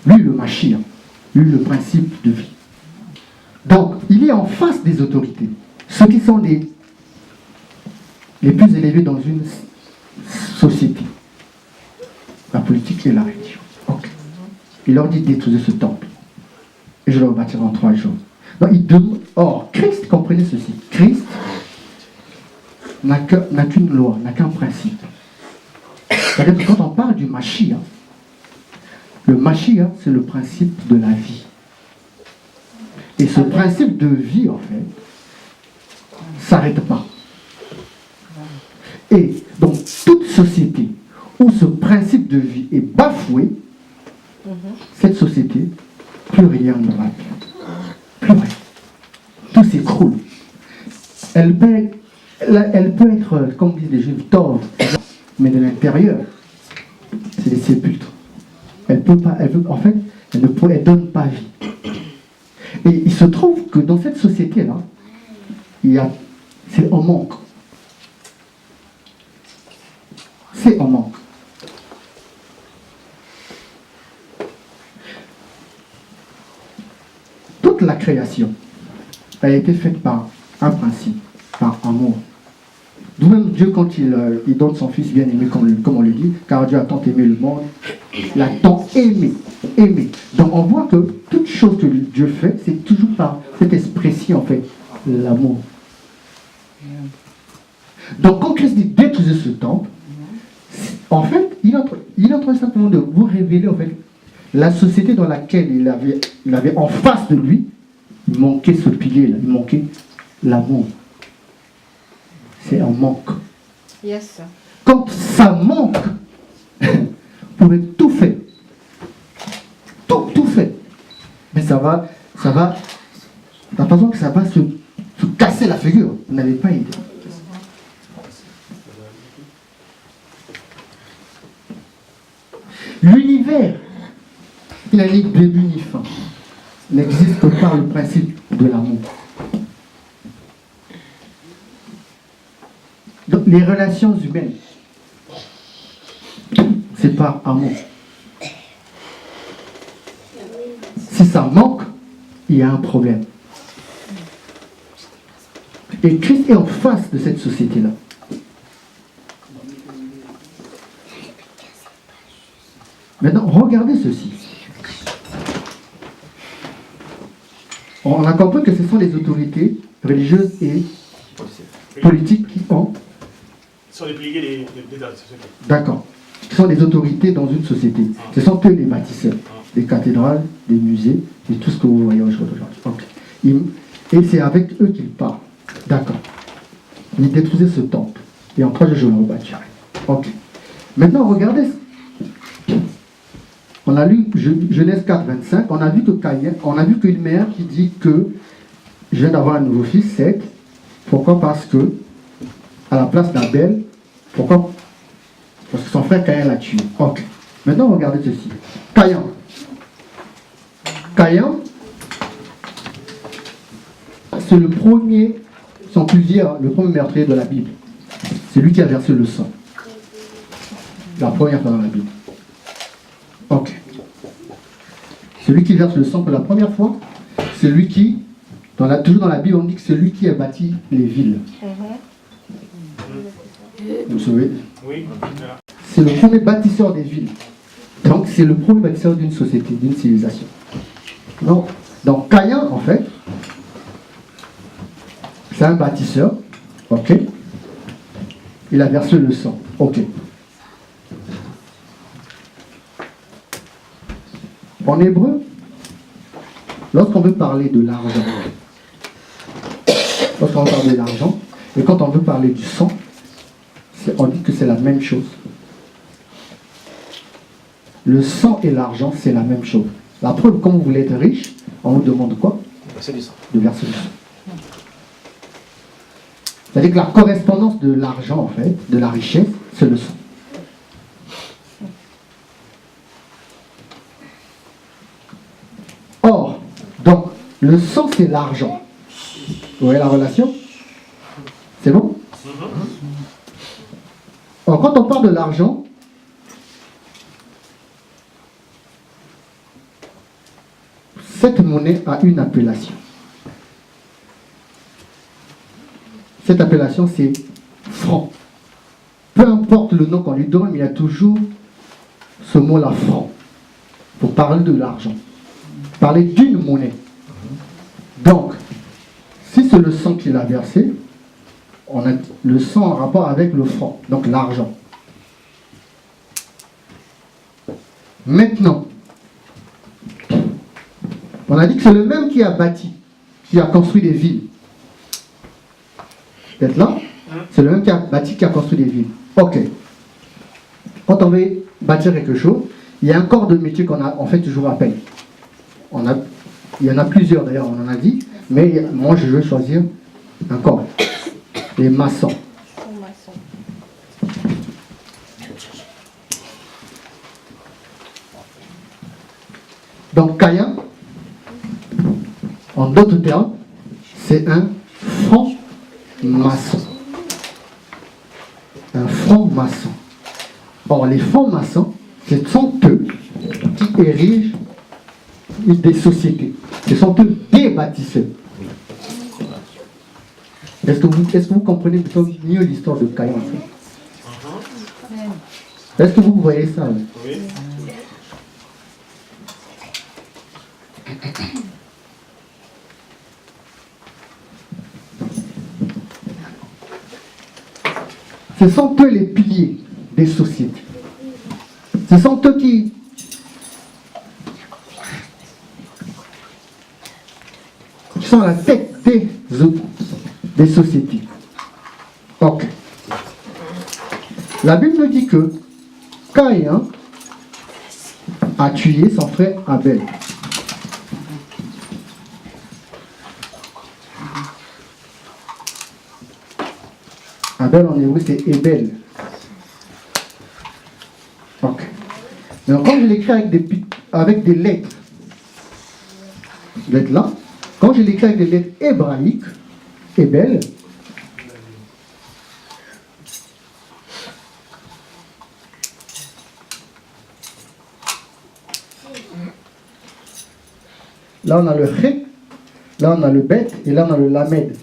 A: Lui, le Mashiach. Lui, le principe de vie. Donc, il est en face des autorités. Ceux qui sont les plus élevés dans une société. La politique et la religion. Okay. Il leur dit détruisez ce temple. Et je le rebâtirai en 3 jours. Donc, or, Christ, comprenez ceci. Christ n'a qu'une loi, n'a qu'un principe. C'est-à-dire que quand on parle du Mashiach, le Mashiach, c'est le principe de la vie. Et ce principe de vie, en fait, ne s'arrête pas. Et donc, toute société où ce principe de vie est bafoué, cette société, plus rien ne va bien. Plus rien. Tout s'écroule. Elle peut être, comme disent les Juifs, tordre, mais de l'intérieur, c'est des sépulcres. Elle ne donne pas vie. Et il se trouve que dans cette société-là, c'est en manque. C'est en manque. Toute la création a été faite par un principe, par amour. D'où même Dieu, quand il donne son Fils bien-aimé, comme on le dit, car Dieu a tant aimé le monde, il a tant aimé. Donc on voit que toute chose que Dieu fait, c'est toujours par cette expression, en fait, l'amour. Donc quand Christ dit détruisez ce temple, en fait, il est en train simplement de vous révéler, en fait, la société dans laquelle il avait en face de lui, il manquait ce pilier-là, il manquait l'amour. C'est un manque.
B: Yes.
A: Quand ça manque, vous pouvez tout faire. Tout faire. Mais ça va, la façon que ça va se casser la figure. Vous n'avez pas idée. L'univers, il n'a ni début ni fin. Il n'existe que par le principe de l'amour. Donc les relations humaines, c'est par amour. Si ça manque, il y a un problème. Et Christ est en face de cette société-là. Maintenant, regardez ceci. On a compris que ce sont les autorités religieuses et politiques qui ont...
C: Ce sont les piliers de la société.
A: D'accord. Qui sont les autorités dans une société. Ce sont eux les bâtisseurs. Des cathédrales, des musées, et tout ce que vous voyez aujourd'hui. Okay. Et c'est avec eux qu'il parle. D'accord. Ils détruisaient ce temple. Et en 3 jours, je le rebâtirai. Ok. Maintenant, regardez. On a lu Genèse 4, 25. On a vu qu'une mère qui dit que je viens d'avoir un nouveau fils, Seth. Pourquoi? Parce que, à la place d'Abel, pourquoi? Parce que son frère Caïn l'a tué. Ok. Maintenant, regardez ceci. Caïn, c'est le premier, sans plus dire, le premier meurtrier de la Bible. C'est lui qui a versé le sang. La première fois dans la Bible. Ok. Celui qui verse le sang pour la première fois, c'est lui qui, toujours dans la Bible, on dit que c'est lui qui a bâti les villes. Vous savez?
C: Oui.
A: C'est le premier bâtisseur des villes. Donc, c'est le premier bâtisseur d'une société, d'une civilisation. Donc Caïn, en fait, c'est un bâtisseur. Ok. Il a versé le sang. Ok. En hébreu, lorsqu'on veut parler de l'argent, et quand on veut parler du sang, on dit que c'est la même chose. Le sang et l'argent, c'est la même chose. La preuve, quand vous voulez être riche, on vous demande quoi? De verser du sang. C'est-à-dire que la correspondance de l'argent, en fait, de la richesse, c'est le sang. Or, donc, le sang, c'est l'argent. Vous voyez la relation? C'est bon? Or, quand on parle de l'argent, cette monnaie a une appellation. Cette appellation, c'est franc. Peu importe le nom qu'on lui donne, il y a toujours ce mot-là, franc, pour parler de l'argent. Parler d'une monnaie. Donc, si c'est le sang qu'il a versé, on a le sang en rapport avec le franc, donc l'argent. Maintenant, on a dit que c'est le même qui a bâti, qui a construit des villes. Vous êtes là? C'est le même qui a bâti, qui a construit des villes. Ok. Quand on veut bâtir quelque chose, il y a un corps de métier qu'on a, en fait, toujours appel. Il y en a plusieurs d'ailleurs, on en a dit, mais moi je veux choisir un corps. Les maçons. Donc Caïn, en d'autres termes, c'est un franc-maçon. Un franc-maçon. Or, les francs-maçons, ce sont eux qui érigent des sociétés. Ce sont eux des bâtisseurs. Est-ce que vous comprenez plutôt mieux l'histoire de Caïn en fait? Est-ce que vous voyez ça?
C: Oui.
A: Ce sont eux les piliers des sociétés. Ce sont eux qui sont à la tête des sociétés. Ok. La Bible nous dit que Caïn a tué son frère Abel. Abel en hébreu c'est Ebel. Ok. Donc quand je l'écris avec des lettres, là, quand je l'écris avec des lettres hébraïques, Ebel, là on a le Ré, là on a le Bet et là on a le Lamed.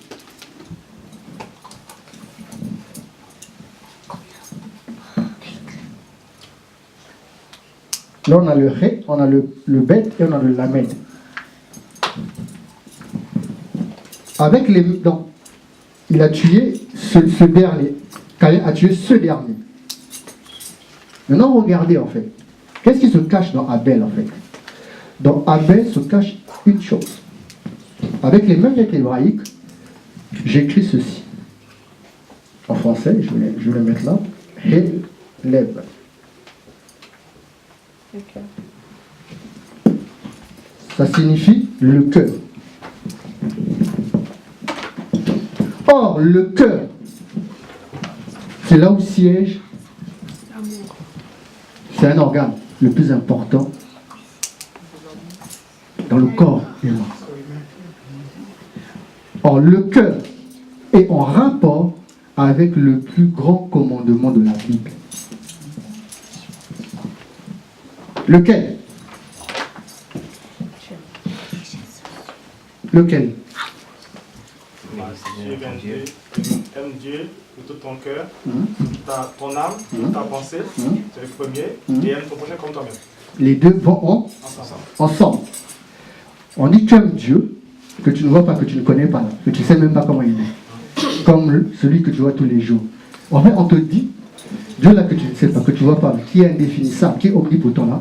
A: Là on a le Ré, on a le Bet et on a le Lamed. Avec les... Donc, il a tué ce dernier. Caïn a tué ce dernier. Maintenant, regardez en fait. Qu'est-ce qui se cache dans Abel en fait? Dans Abel se cache une chose. Avec les mêmes lettres hébraïques, j'écris ceci. En français, je vais le mettre là. Helev. Ça signifie le cœur. Or, le cœur, c'est là où siège. C'est un organe le plus important dans le corps humain. Or, le cœur est en rapport avec le plus grand commandement de la Bible. Lequel? Lequel?
C: Aime Dieu de tout ton cœur, ton âme, ta pensée, c'est le premier, et aime ton prochain comme toi-même.
A: Les deux vont ensemble. On dit tu aimes Dieu, que tu ne vois pas, que tu ne connais pas, que tu ne sais même pas comment il est. Comme celui que tu vois tous les jours. En fait, on te dit, Dieu là que tu ne sais pas, que tu ne vois pas, qui est indéfinissable, qui est omnipotent là,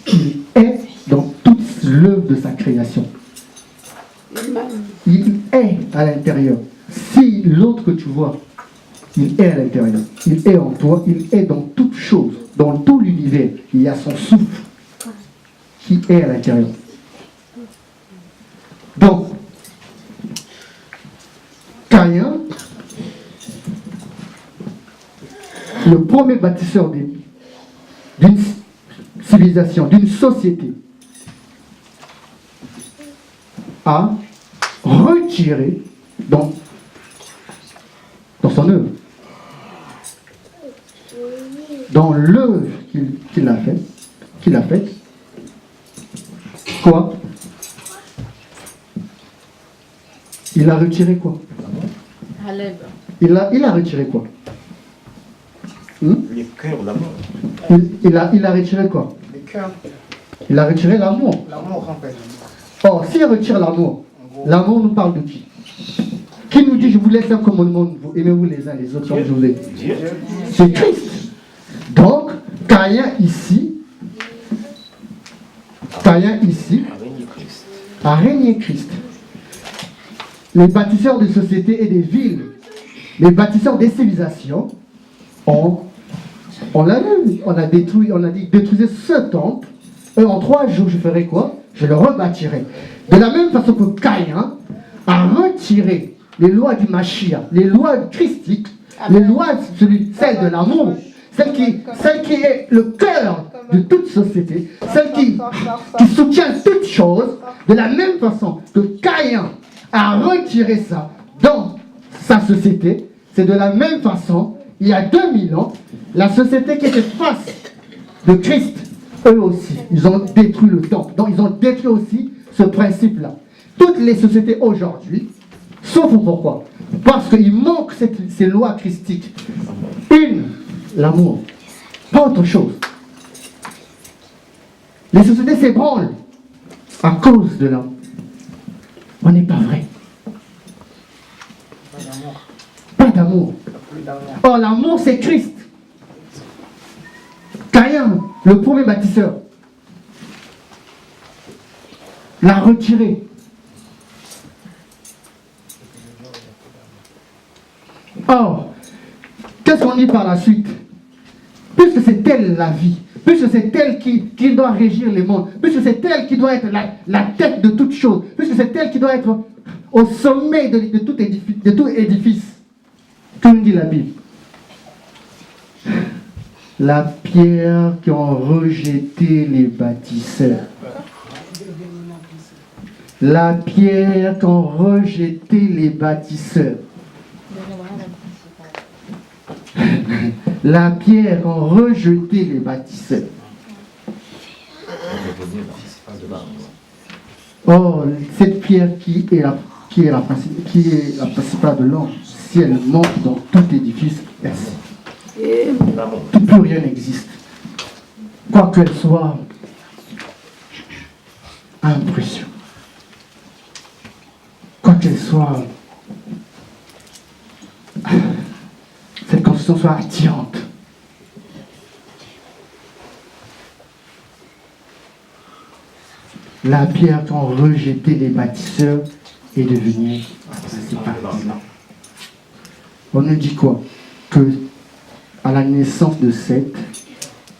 A: il est dans toute l'œuvre de sa création. Il est à l'intérieur. Si l'autre que tu vois, il est à l'intérieur, il est en toi, il est dans toute chose, dans tout l'univers, il y a son souffle qui est à l'intérieur. Donc, Caïn, le premier bâtisseur d'une civilisation, d'une société, a retiré dans son œuvre, dans l'œuvre qu'il a faite, quoi? Il a retiré quoi? Il a retiré quoi?
E: Les cœurs, l'amour.
A: Il a retiré quoi?
G: Les cœurs.
A: Il a retiré l'amour.
G: L'amour rappelle.
A: Or, s'il retire l'amour, l'amour nous parle de qui? Qui nous dit, je vous laisse un commandement, vous aimez-vous les uns les autres comme je vous ai dit? C'est Christ. Donc, Caïn ici a régné Christ. Les bâtisseurs de sociétés et des villes, les bâtisseurs des civilisations, on l'a vu, on a dit détruisez ce temple, et en 3 jours je ferai quoi? Je le rebâtirai. De la même façon que Caïn a retiré les lois du Mashiach, les lois christiques, les lois, celles de l'amour, celle qui est le cœur de toute société, celle qui soutient toute chose, de la même façon que Caïn a retiré ça dans sa société, c'est de la même façon, il y a 2000 ans, la société qui était face de Christ, eux aussi, ils ont détruit le temple. Donc ils ont détruit aussi ce principe-là. Toutes les sociétés aujourd'hui Sauf pourquoi? Parce qu'il manque ces lois christiques. Une, l'amour. Pas autre chose. Les sociétés s'ébranlent à cause de l'amour. On n'est pas vrai. Pas d'amour. Or, l'amour, c'est Christ. Caïn, le premier bâtisseur, l'a retiré. Or, qu'est-ce qu'on dit par la suite? Puisque c'est elle la vie, puisque c'est elle qui doit régir les mondes, puisque c'est elle qui doit être la tête de toute chose, puisque c'est elle qui doit être au sommet de tout édifice, que nous dit la Bible? La pierre qu'ont rejeté les bâtisseurs. La pierre qu'ont rejeté les bâtisseurs. La pierre qu'ont rejeté les bâtisseurs. Oh, cette pierre qui est la principale de l'ange, si elle monte dans tout édifice, plus rien n'existe. Quoi qu'elle soit, impression. Quoi qu'elle soit, cette construction soit attirante. La pierre qu'ont rejeté les bâtisseurs est devenue principale. On nous dit quoi? Que à la naissance de Seth,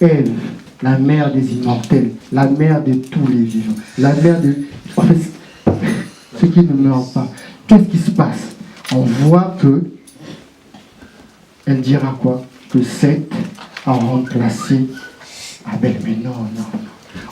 A: Ève, la mère des immortels, la mère de tous les vivants, la mère de ceux qui ne meurent pas. Qu'est-ce qui se passe? On voit que elle dira quoi? Que Seth a remplacé Abel. Mais non.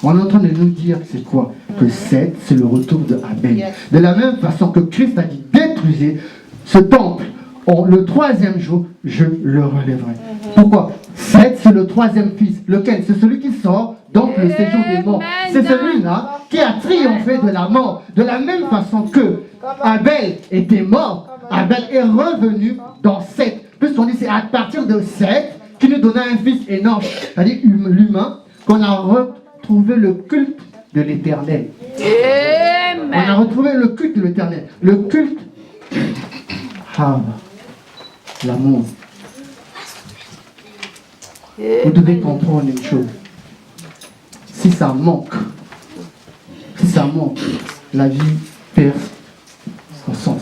A: On est en train de nous dire c'est quoi? Que Seth, c'est le retour de Abel. De la même façon que Christ a dit détruisez ce temple. Le troisième jour, je le relèverai. Pourquoi? Seth, c'est le troisième fils. Lequel? C'est celui qui sort donc le séjour des morts. C'est celui-là qui a triomphé de la mort. De la même façon que Abel était mort, Abel est revenu dans Seth. Puisqu'on dit c'est à partir de Seth qui nous donna un fils énorme, c'est-à-dire l'humain, qu'on a retrouvé le culte de l'éternel. On a retrouvé le culte de l'éternel. Le culte, l'amour. Vous devez comprendre une chose. Si ça manque, la vie perd son sens.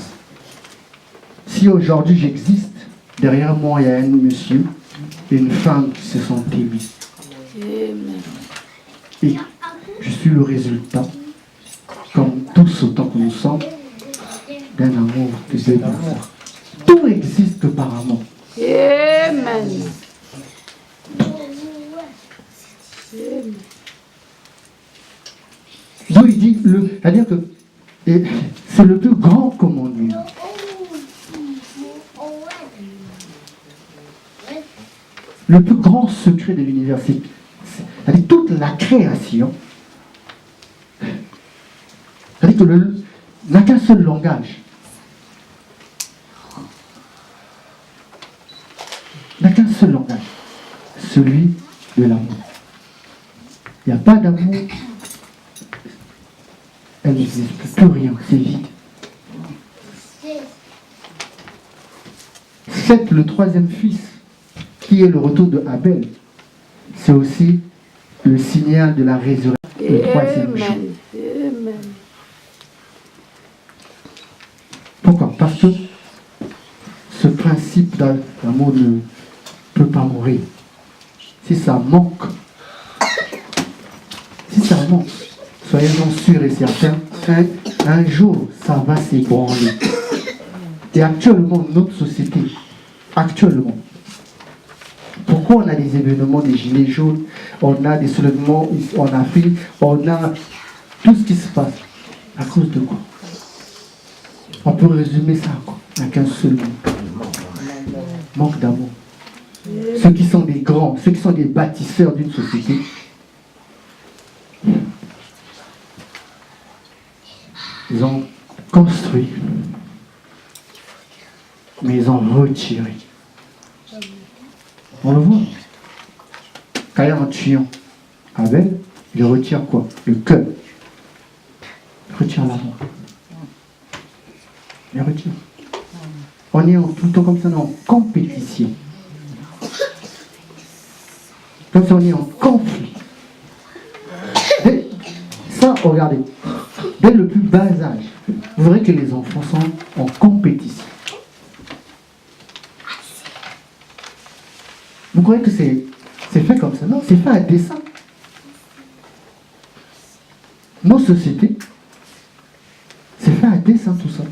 A: Si aujourd'hui j'existe, derrière moi il y a un monsieur et une femme qui se sont aimés. Et je suis le résultat, comme tous autant que nous sommes, d'un amour que Dieu a. Tout existe que par amour.
D: Amen.
A: Dieu il dit, c'est-à-dire que c'est le plus grand commandement. Le plus grand secret de l'univers, c'est-à-dire toute la création, c'est-à-dire que n'a qu'un seul langage. N'a qu'un seul langage, celui de l'amour. Il n'y a pas d'amour, elle n'existe plus rien, c'est vide. Seth, le troisième fils, qui est le retour de Abel, c'est aussi le signal de la résurrection, le troisième jour. Pourquoi? Parce que ce principe d'amour ne peut pas mourir. Si ça manque, soyez-en sûrs et certains, un jour, ça va s'ébranler. Et actuellement, notre société, pourquoi on a des événements, des gilets jaunes, on a des soulèvements en Afrique, on a tout ce qui se passe? À cause de quoi? On peut résumer ça à quoi? À qu'un seul mot. Manque d'amour. Ceux qui sont des grands, ceux qui sont des bâtisseurs d'une société, ils ont construit mais ils ont retiré. On le voit. Caïn en tuant Abel, il retire quoi? Le cœur. Il retire l'amour. Il retire. On est tout le temps comme ça, en compétition. Comme ça, on est en conflit. Ça, regardez, dès le plus bas âge, vous verrez que les enfants sont en compétition. Vous croyez que c'est fait comme ça? Non, c'est fait à dessein. Nos sociétés, c'est fait à dessein tout ça.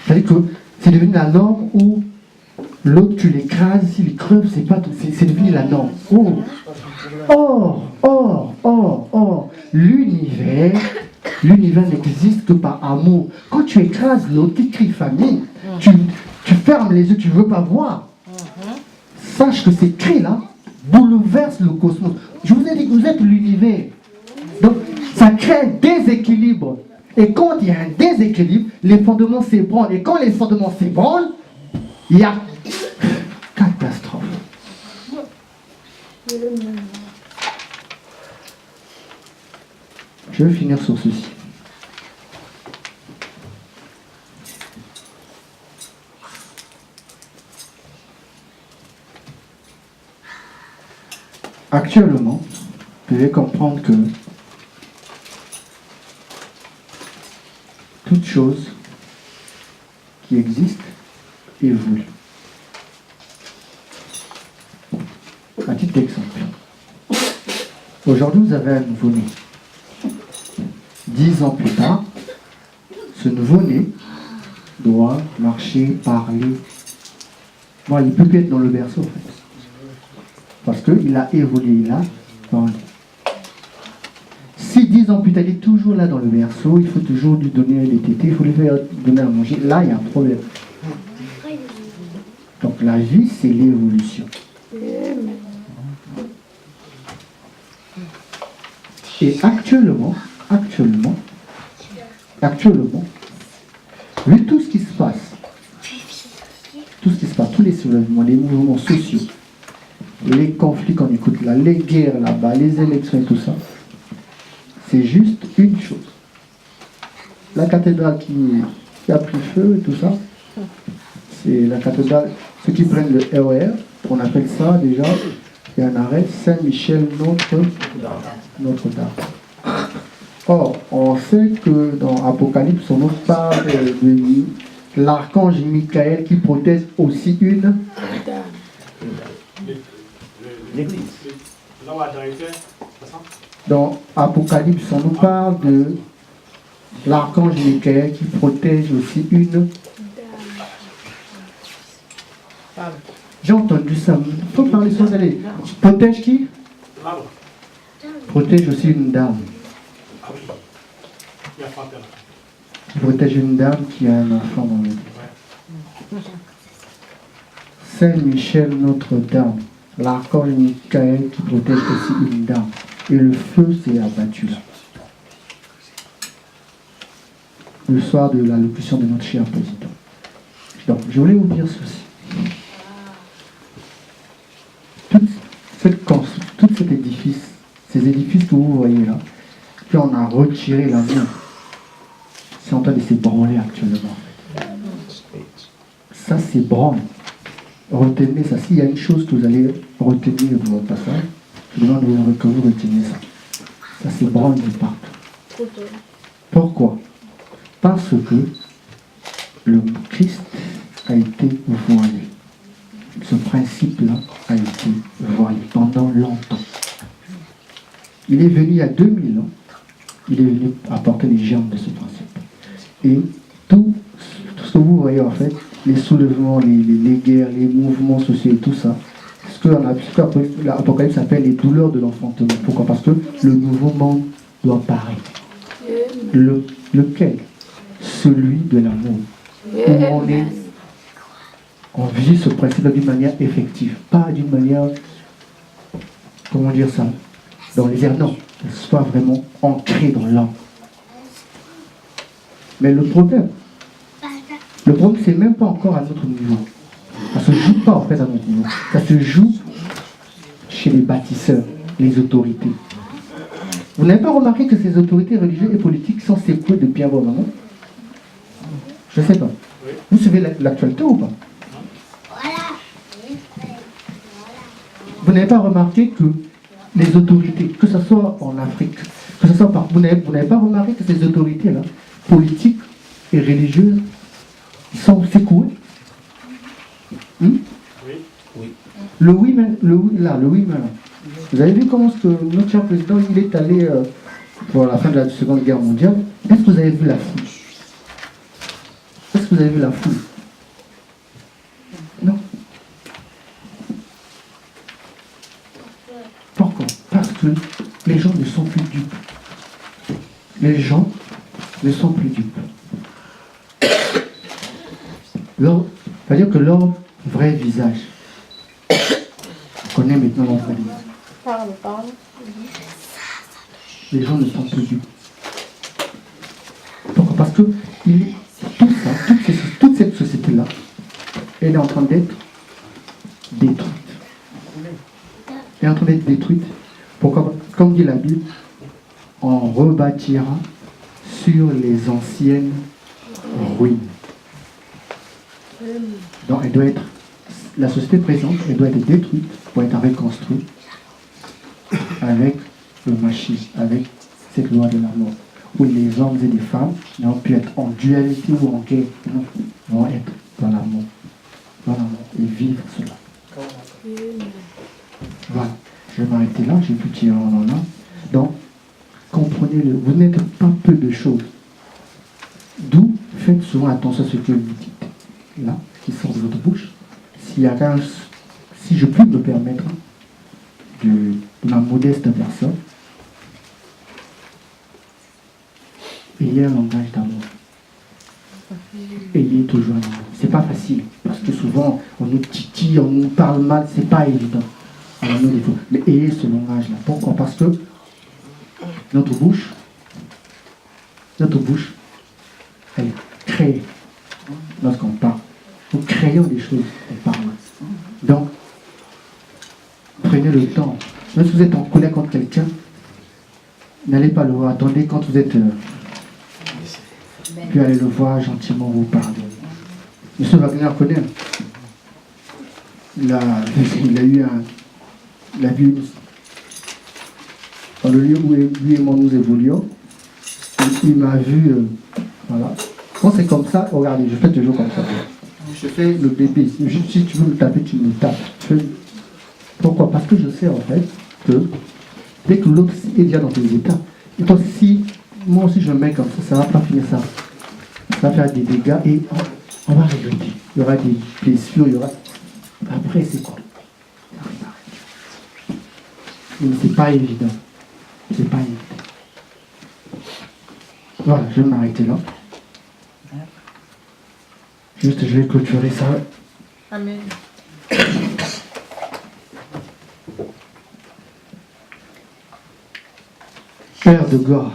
A: C'est-à-dire que c'est devenu la norme où l'autre, tu l'écrases, s'il crève, c'est pas tout. C'est devenu la norme. L'univers n'existe que par amour. Quand tu écrases l'autre, tu cries famille, tu fermes les yeux, tu ne veux pas voir. Sache que ces cris-là bouleversent le cosmos. Je vous ai dit que vous êtes l'univers. Donc, ça crée un déséquilibre. Et quand il y a un déséquilibre, les fondements s'ébranlent. Et quand les fondements s'ébranlent, il y a catastrophe. Je vais finir sur ceci. Actuellement, vous devez comprendre que toute chose qui existe évolue. À titre d'exemple, aujourd'hui vous avez un nouveau-né. 10 ans plus tard, ce nouveau-né doit marcher, parler. Bon, il ne peut plus être dans le berceau en fait. Parce qu'il a évolué, il a parlé. Si 10 ans plus tard, il est toujours là dans le berceau, il faut toujours lui donner des tétés, il faut lui faire donner à manger. Là, il y a un problème. Donc la vie, c'est l'évolution. Et actuellement, vu tout ce qui se passe, tous les soulèvements, les mouvements sociaux, les conflits qu'on écoute là, les guerres là-bas, les élections et tout ça, c'est juste une chose. La cathédrale qui a pris feu et tout ça, c'est la cathédrale, ceux qui prennent le RER, on appelle ça déjà, il y a un arrêt, Saint-Michel Notre-Dame. Or, on sait que dans Apocalypse, on nous parle de l'archange Michael qui protège aussi une
E: L'église.
A: Dans Apocalypse, on nous parle de l'archange Michael qui protège aussi une. J'ai entendu ça. Il faut parler sans aller. Protège qui? Protège aussi une dame. Qui protège une dame qui a un enfant dans le vie. Saint-Michel Notre-Dame. L'archange Michael qui protège aussi une dame. Et le feu s'est abattu là. Le soir de l'allocution de notre cher président. Donc, je voulais vous dire ceci. Tout cet édifice, ces édifices que vous voyez là, puis on a retiré l'amour. C'est en train de s'ébranler actuellement. Ça s'ébranle. Retenez ça. S'il y a une chose que vous allez retenir de votre passage, je demande que vous reteniez ça. Ça s'ébranle de partout. Pourquoi? Parce que le Christ a été voilé. Ce principe-là a été voilé pendant longtemps. Il est venu il y a 2000 ans. Il est venu apporter les germes de ce principe. Et tout ce que vous voyez en fait, les soulèvements, les guerres, les mouvements sociaux et tout ça, ce que l'Apocalypse appelle les douleurs de l'enfantement. Pourquoi? Parce que le nouveau monde doit paraître. Lequel? Celui de l'amour. Où on vit ce principe d'une manière effective, pas d'une manière, comment dire ça, dans les airs, non, soit vraiment ancré dans l'âme. Mais le problème, Le problème, c'est même pas encore à notre niveau. Ça se joue pas en fait à notre niveau. Ça se joue chez les bâtisseurs, les autorités. Vous n'avez pas remarqué que ces autorités religieuses et politiques sont secouées depuis un bon moment? Je ne sais pas. Vous suivez l'actualité ou pas? Vous n'avez pas remarqué que les autorités, que ce soit en Afrique, que ce soit par... Vous n'avez pas remarqué que ces autorités-là, politiques et religieuses, sont secouées?
C: Oui.
A: Le oui, le oui, là. Vous avez vu comment notre cher président, il est allé pour la fin de la Seconde Guerre mondiale? Est-ce que vous avez vu la foule? Est-ce que vous avez vu la foule? Non. Pourquoi? Parce que les gens ne sont plus dupes. Les gens ne sont plus dupes. C'est-à-dire que leur vrai visage, on connaît maintenant leur vrai visage.
B: Parle.
A: Les gens ne sont plus dupes. Pourquoi? Parce que tout ça, toute cette société-là, elle est en train d'être détruite. Elle est en train d'être détruite. Pourquoi? Comme dit la Bible, on rebâtira sur les anciennes ruines. Donc elle doit être, la société présente, elle doit être détruite pour être reconstruite avec le Mashiach, avec cette loi de la mort, où les hommes et les femmes n'ont pu être en dualité ou en guerre, non, vont être dans la mort, et vivre cela. Voilà, je vais m'arrêter là, j'ai pu tirer en là. Donc, comprenez-le, vous n'êtes pas peu de choses. D'où faites souvent attention à ce que vous dites, là, qui sort de votre bouche. Si je puis me permettre, de ma modeste personne, ayez un langage d'amour. Ayez toujours un amour. C'est pas facile, parce que souvent, on nous titille, on nous parle mal, c'est pas évident. Alors, mais ayez ce langage-là. Pourquoi? Parce que notre bouche, elle crée lorsqu'on parle. Nous créons des choses en parlant. Donc, prenez le temps. Même si vous êtes en colère contre quelqu'un, n'allez pas le voir. Attendez quand vous êtes... puis allez le voir gentiment, vous parler. Monsieur Wagner connaît. Il a eu un... Il a vu dans le lieu où lui et moi nous évoluons. Il m'a vu... voilà. Quand c'est comme ça, regardez, je fais toujours comme ça. Je fais le bébé. Si tu veux me taper, tu me tapes. Pourquoi? Parce que je sais en fait que dès que l'autre est déjà dans tes états, et toi, si moi aussi je me mets comme ça ne va pas finir ça. Ça va faire des dégâts et on va regretter. Il y aura des blessures, il y aura... Après, c'est quoi? Mais c'est pas évident. C'est pas évident. Voilà, je vais m'arrêter là. Juste, je vais clôturer ça.
B: Amen.
A: Père de gloire,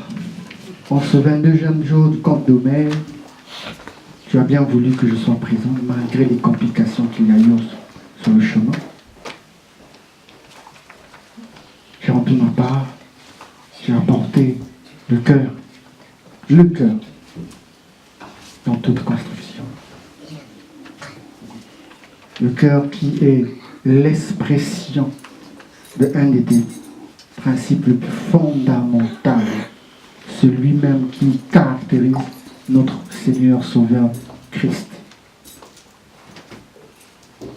A: en ce 22e jour du camp d'Omer, tu as bien voulu que je sois présent malgré les complications qu'il y a eu sur le chemin. J'ai rempli ma part, j'ai apporté le cœur dans toute construction. Le cœur qui est l'expression de un des principes le plus fondamental, celui même qui caractérise notre Seigneur Sauveur Christ.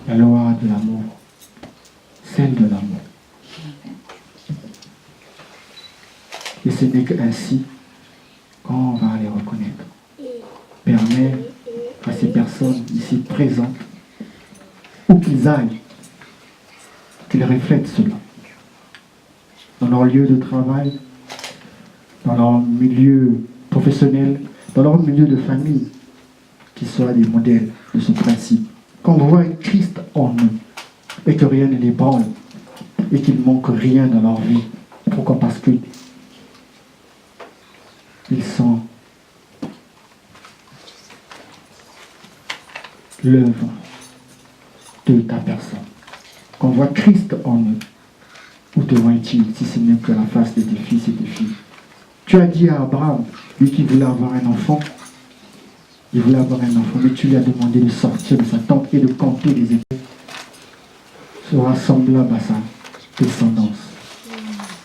A: La loi de l'amour, celle de l'amour. Et ce n'est qu'ainsi qu'on va les reconnaître. Permet à ces personnes ici présentes, où qu'ils aillent, qu'ils reflètent cela. Dans leur lieu de travail, dans leur milieu professionnel, dans leur milieu de famille, qu'ils soient des modèles de ce principe. Qu'on voit Christ en eux, et que rien ne les branle, et qu'il ne manque rien dans leur vie. Pourquoi? Parce que ils sont
E: l'œuvre de ta personne. Qu'on voit Christ en eux. Où te voit-il si ce n'est que la face de tes fils et tes filles? Tu as dit à Abraham, lui qui voulait avoir un enfant, il voulait avoir un enfant, mais tu lui as demandé de sortir de sa tente et de compter les étoiles. Sera semblable à sa descendance.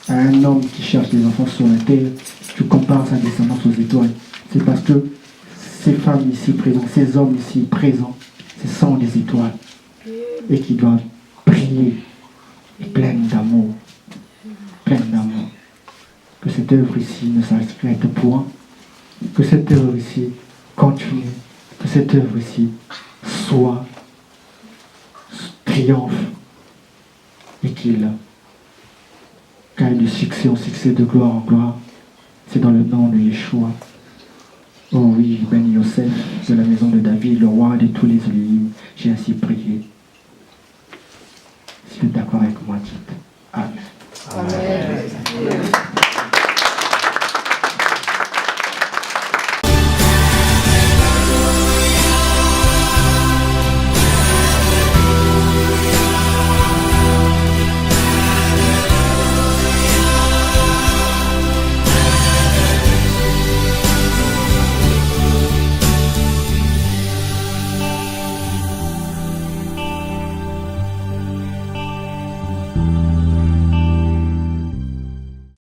E: À un homme qui cherche des enfants sur la terre, tu compares sa descendance aux étoiles. C'est parce que ces femmes ici présentes, ces hommes ici présents, ce sont des étoiles et qui doivent briller et pleines d'amour. Pleines d'amour. Que cette œuvre ici ne s'arrête point. Que cette œuvre ici continue. Que cette œuvre ici soit triomphe et qu'il gagne de succès en succès, de gloire en gloire. C'est dans le nom de Yeshua. Oh oui, Ben Yosef de la maison de David, le roi de tous les Élohim, j'ai ainsi prié. Si tu es d'accord avec moi, dites Amen.
B: Amen.